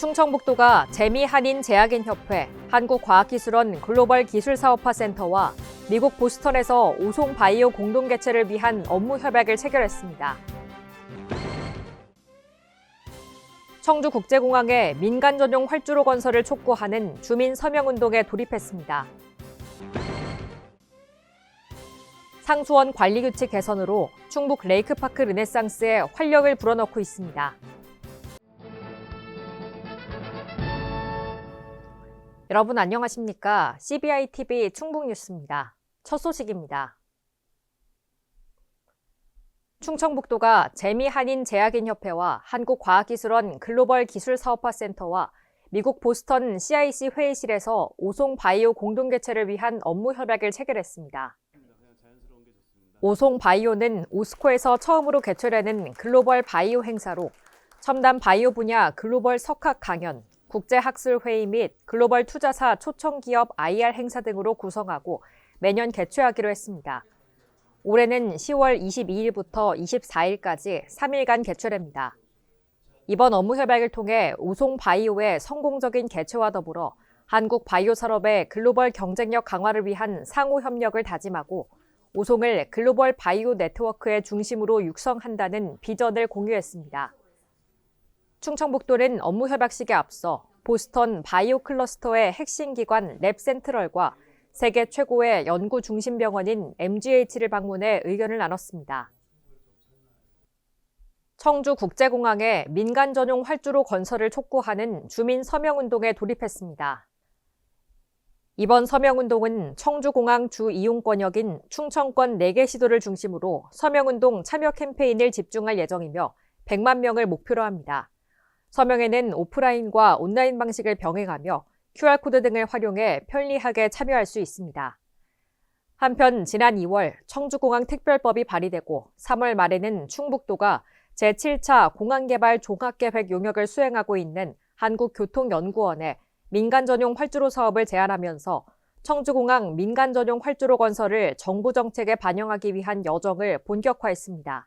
충청북도가 재미한인제약인협회, 한국과학기술원 글로벌기술사업화 센터와 미국 보스턴에서 오송바이오 공동개최를 위한 업무 협약을 체결했습니다. 청주국제공항에 민간 전용 활주로 건설을 촉구하는 주민 서명운동에 돌입했습니다. 상수원 관리규칙 개선으로 충북 레이크파크 르네상스에 활력을 불어넣고 있습니다. 여러분 안녕하십니까? CBI-TV 충북뉴스입니다. 첫 소식입니다. 충청북도가 재미한인제약인협회와 한국과학기술원 글로벌기술사업화센터와 미국 보스턴 CIC 회의실에서 오송바이오 공동개최를 위한 업무 협약을 체결했습니다. 오송바이오는 오스코에서 처음으로 개최되는 글로벌 바이오 행사로 첨단 바이오 분야 글로벌 석학 강연, 국제학술회의 및 글로벌 투자사 초청기업 IR 행사 등으로 구성하고 매년 개최하기로 했습니다. 올해는 10월 22일부터 24일까지 3일간 개최됩니다. 이번 업무 협약을 통해 오송바이오의 성공적인 개최와 더불어 한국 바이오 산업의 글로벌 경쟁력 강화를 위한 상호 협력을 다짐하고 오송을 글로벌 바이오 네트워크의 중심으로 육성한다는 비전을 공유했습니다. 충청북도는 업무 협약식에 앞서 보스턴 바이오 클러스터의 핵심 기관 랩센트럴과 세계 최고의 연구 중심 병원인 MGH를 방문해 의견을 나눴습니다. 청주국제공항에 민간 전용 활주로 건설을 촉구하는 주민 서명운동에 돌입했습니다. 이번 서명운동은 청주공항 주 이용권역인 충청권 4개 시도를 중심으로 서명운동 참여 캠페인을 집중할 예정이며 100만 명을 목표로 합니다. 서명에는 오프라인과 온라인 방식을 병행하며 QR코드 등을 활용해 편리하게 참여할 수 있습니다. 한편 지난 2월 청주공항 특별법이 발의되고 3월 말에는 충북도가 제7차 공항개발 종합계획 용역을 수행하고 있는 한국교통연구원에 민간 전용 활주로 사업을 제안하면서 청주공항 민간 전용 활주로 건설을 정부 정책에 반영하기 위한 여정을 본격화했습니다.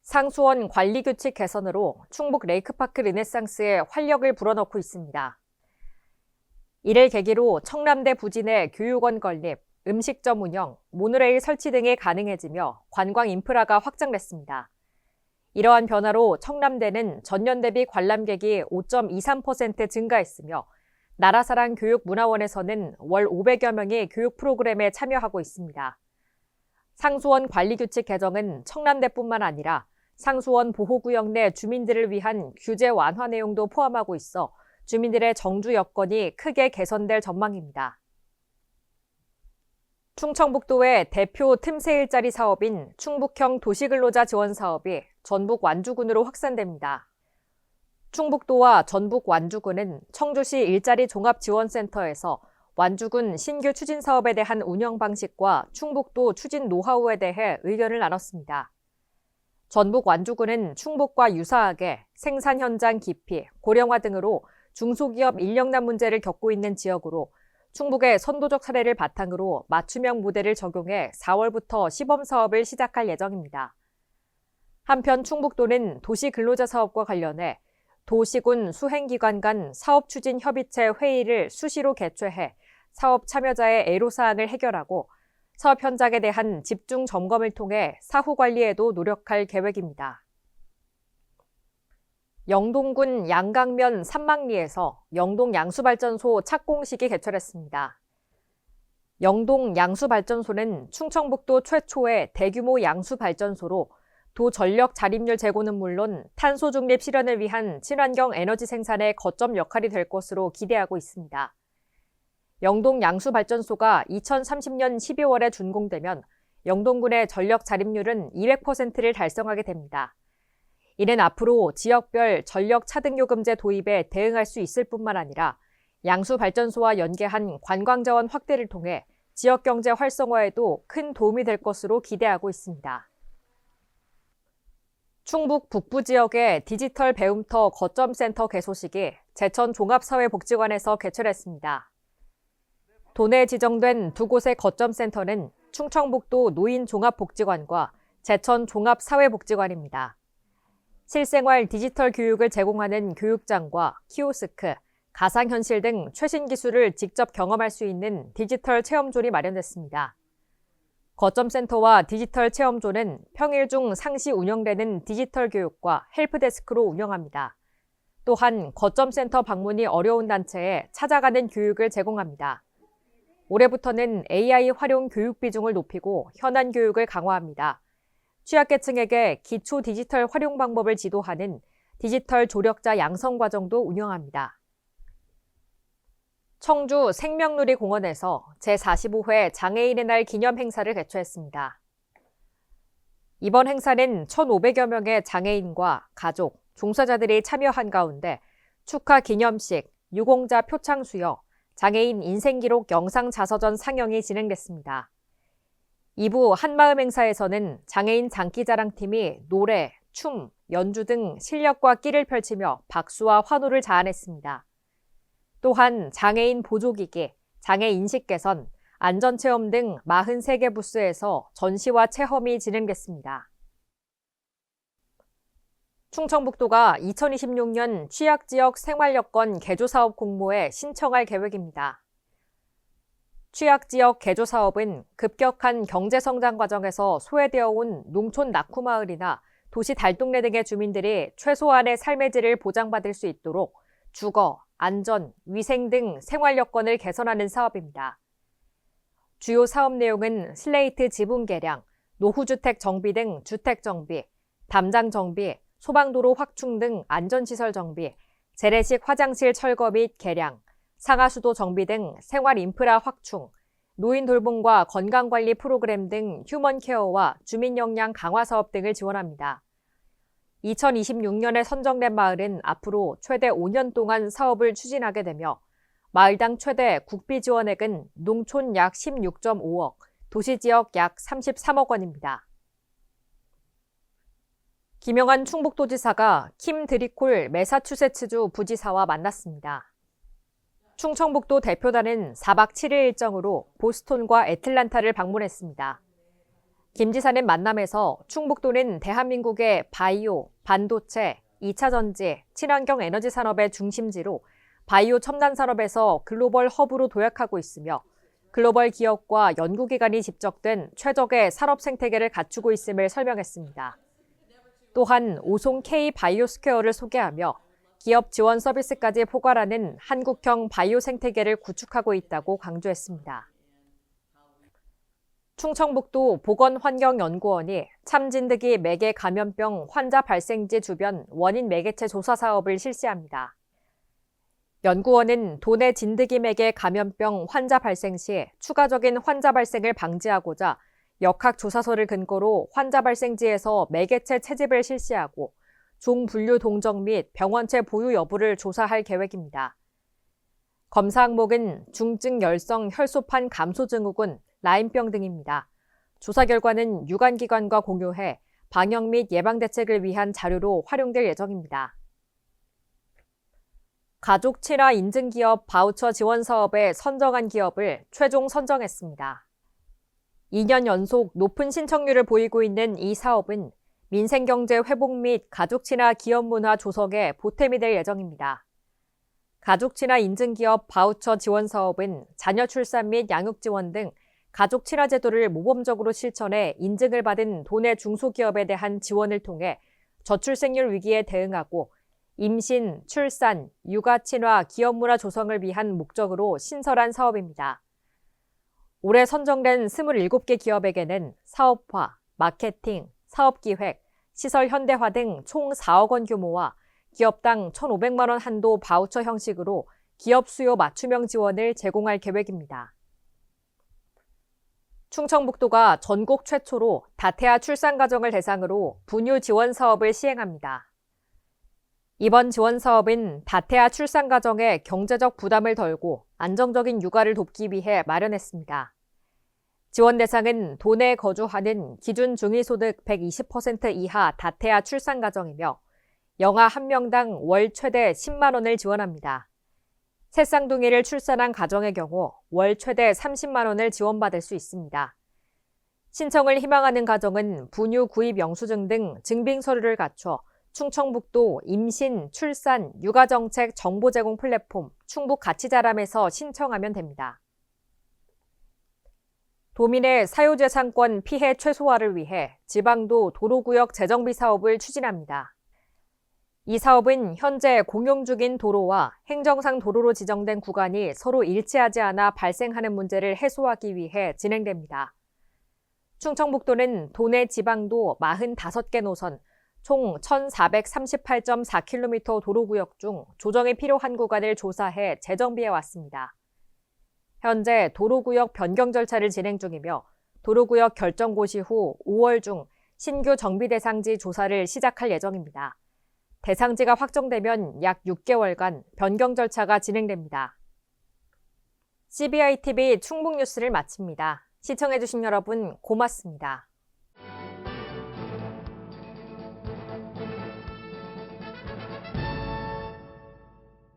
상수원 관리규칙 개선으로 충북 레이크파크 르네상스에 활력을 불어넣고 있습니다. 이를 계기로 청남대 부지 내 교육원 건립, 음식점 운영, 모노레일 설치 등이 가능해지며 관광 인프라가 확장됐습니다. 이러한 변화로 청남대는 전년 대비 관람객이 5.23% 증가했으며 나라사랑 교육문화원에서는 월 500여 명이 교육 프로그램에 참여하고 있습니다. 상수원 관리규칙 개정은 청남대뿐만 아니라 상수원 보호구역 내 주민들을 위한 규제 완화 내용도 포함하고 있어 주민들의 정주 여건이 크게 개선될 전망입니다. 충청북도의 대표 틈새 일자리 사업인 충북형 도시근로자 지원 사업이 전북 완주군으로 확산됩니다. 충북도와 전북 완주군은 청주시 일자리 종합지원센터에서 완주군 신규 추진 사업에 대한 운영 방식과 충북도 추진 노하우에 대해 의견을 나눴습니다. 전북 완주군은 충북과 유사하게 생산 현장 기피, 고령화 등으로 중소기업 인력난 문제를 겪고 있는 지역으로 충북의 선도적 사례를 바탕으로 맞춤형 모델을 적용해 4월부터 시범 사업을 시작할 예정입니다. 한편 충북도는 도시근로자 사업과 관련해 도시군 수행기관 간 사업추진협의체 회의를 수시로 개최해 사업 참여자의 애로사항을 해결하고 사업 현장에 대한 집중 점검을 통해 사후 관리에도 노력할 계획입니다. 영동군 양강면 삼막리에서 영동 양수발전소 착공식이 개최됐습니다. 영동 양수발전소는 충청북도 최초의 대규모 양수발전소로 도 전력 자립률 제고는 물론 탄소 중립 실현을 위한 친환경 에너지 생산의 거점 역할이 될 것으로 기대하고 있습니다. 영동 양수발전소가 2030년 12월에 준공되면 영동군의 전력 자립률은 200%를 달성하게 됩니다. 이는 앞으로 지역별 전력 차등요금제 도입에 대응할 수 있을 뿐만 아니라 양수발전소와 연계한 관광자원 확대를 통해 지역경제 활성화에도 큰 도움이 될 것으로 기대하고 있습니다. 충북 북부 지역의 디지털 배움터 거점센터 개소식이 제천 종합사회복지관에서 개최됐습니다. 도내에 지정된 두 곳의 거점센터는 충청북도 노인종합복지관과 제천 종합사회복지관입니다. 실생활 디지털 교육을 제공하는 교육장과 키오스크, 가상현실 등 최신 기술을 직접 경험할 수 있는 디지털 체험존이 마련됐습니다. 거점센터와 디지털 체험존은 평일 중 상시 운영되는 디지털 교육과 헬프데스크로 운영합니다. 또한 거점센터 방문이 어려운 단체에 찾아가는 교육을 제공합니다. 올해부터는 AI 활용 교육 비중을 높이고 현안 교육을 강화합니다. 취약계층에게 기초 디지털 활용 방법을 지도하는 디지털 조력자 양성 과정도 운영합니다. 청주 생명누리공원에서 제45회 장애인의 날 기념 행사를 개최했습니다. 이번 행사는 1,500여 명의 장애인과 가족, 종사자들이 참여한 가운데 축하 기념식, 유공자 표창 수여, 장애인 인생기록 영상 자서전 상영이 진행됐습니다. 2부 한마음 행사에서는 장애인 장기자랑팀이 노래, 춤, 연주 등 실력과 끼를 펼치며 박수와 환호를 자아냈습니다. 또한 장애인 보조기기, 장애 인식 개선, 안전체험 등 43개 부스에서 전시와 체험이 진행됐습니다. 충청북도가 2026년 취약지역 생활여건 개조사업 공모에 신청할 계획입니다. 취약지역 개조사업은 급격한 경제성장 과정에서 소외되어 온 농촌 낙후마을이나 도시 달동네 등의 주민들이 최소한의 삶의 질을 보장받을 수 있도록 주거, 안전, 위생 등 생활 여건을 개선하는 사업입니다. 주요 사업 내용은 슬레이트 지붕 개량, 노후주택 정비 등 주택 정비, 담장 정비, 소방도로 확충 등 안전시설 정비, 재래식 화장실 철거 및 개량, 상하수도 정비 등 생활 인프라 확충, 노인 돌봄과 건강관리 프로그램 등 휴먼 케어와 주민 역량 강화 사업 등을 지원합니다. 2026년에 선정된 마을은 앞으로 최대 5년 동안 사업을 추진하게 되며 마을당 최대 국비 지원액은 농촌 약 16.5억, 도시지역 약 33억 원입니다. 김영한 충북도지사가 킴 드리콜 매사추세츠주 부지사와 만났습니다. 충청북도 대표단은 4박 7일 일정으로 보스턴과 애틀란타를 방문했습니다. 김 지사는 만남에서 충북도는 대한민국의 바이오, 반도체, 2차 전지, 친환경 에너지 산업의 중심지로 바이오 첨단 산업에서 글로벌 허브로 도약하고 있으며 글로벌 기업과 연구기관이 집적된 최적의 산업 생태계를 갖추고 있음을 설명했습니다. 또한 오송 K 바이오스퀘어를 소개하며 기업 지원 서비스까지 포괄하는 한국형 바이오 생태계를 구축하고 있다고 강조했습니다. 충청북도 보건환경연구원이 참진드기 매개 감염병 환자 발생지 주변 원인 매개체 조사 사업을 실시합니다. 연구원은 도내 진드기 매개 감염병 환자 발생 시 추가적인 환자 발생을 방지하고자 역학조사서를 근거로 환자 발생지에서 매개체 채집을 실시하고 종분류 동정 및 병원체 보유 여부를 조사할 계획입니다. 검사 항목은 중증 열성 혈소판 감소 증후군, 라임병 등입니다. 조사 결과는 유관기관과 공유해 방역 및 예방 대책을 위한 자료로 활용될 예정입니다. 가족 친화 인증 기업 바우처 지원 사업에 선정한 기업을 최종 선정했습니다. 2년 연속 높은 신청률을 보이고 있는 이 사업은 민생경제 회복 및 가족 친화 기업 문화 조성에 보탬이 될 예정입니다. 가족 친화 인증 기업 바우처 지원 사업은 자녀 출산 및 양육 지원 등 가족 친화 제도를 모범적으로 실천해 인증을 받은 도내 중소기업에 대한 지원을 통해 저출생률 위기에 대응하고 임신, 출산, 육아 친화 기업 문화 조성을 위한 목적으로 신설한 사업입니다. 올해 선정된 27개 기업에게는 사업화, 마케팅, 사업기획, 시설 현대화 등 총 4억 원 규모와 기업당 1,500만 원 한도 바우처 형식으로 기업 수요 맞춤형 지원을 제공할 계획입니다. 충청북도가 전국 최초로 다태아 출산 가정을 대상으로 분유 지원 사업을 시행합니다. 이번 지원 사업은 다태아 출산 가정의 경제적 부담을 덜고 안정적인 육아를 돕기 위해 마련했습니다. 지원 대상은 도내에 거주하는 기준 중위소득 120% 이하 다태아 출산 가정이며 영아 1명당 월 최대 10만 원을 지원합니다. 새 쌍둥이를 출산한 가정의 경우 월 최대 30만 원을 지원받을 수 있습니다. 신청을 희망하는 가정은 분유 구입 영수증 등 증빙 서류를 갖춰 충청북도 임신, 출산, 육아정책 정보 제공 플랫폼 충북가치자람에서 신청하면 됩니다. 도민의 사유재산권 피해 최소화를 위해 지방도 도로구역 재정비 사업을 추진합니다. 이 사업은 현재 공용 중인 도로와 행정상 도로로 지정된 구간이 서로 일치하지 않아 발생하는 문제를 해소하기 위해 진행됩니다. 충청북도는 도내 지방도 45개 노선, 총 1,438.4km 도로구역 중 조정이 필요한 구간을 조사해 재정비해 왔습니다. 현재 도로구역 변경 절차를 진행 중이며 도로구역 결정 고시 후 5월 중 신규 정비 대상지 조사를 시작할 예정입니다. 대상지가 확정되면 약 6개월간 변경 절차가 진행됩니다. CBI TV 충북 뉴스를 마칩니다. 시청해주신 여러분 고맙습니다.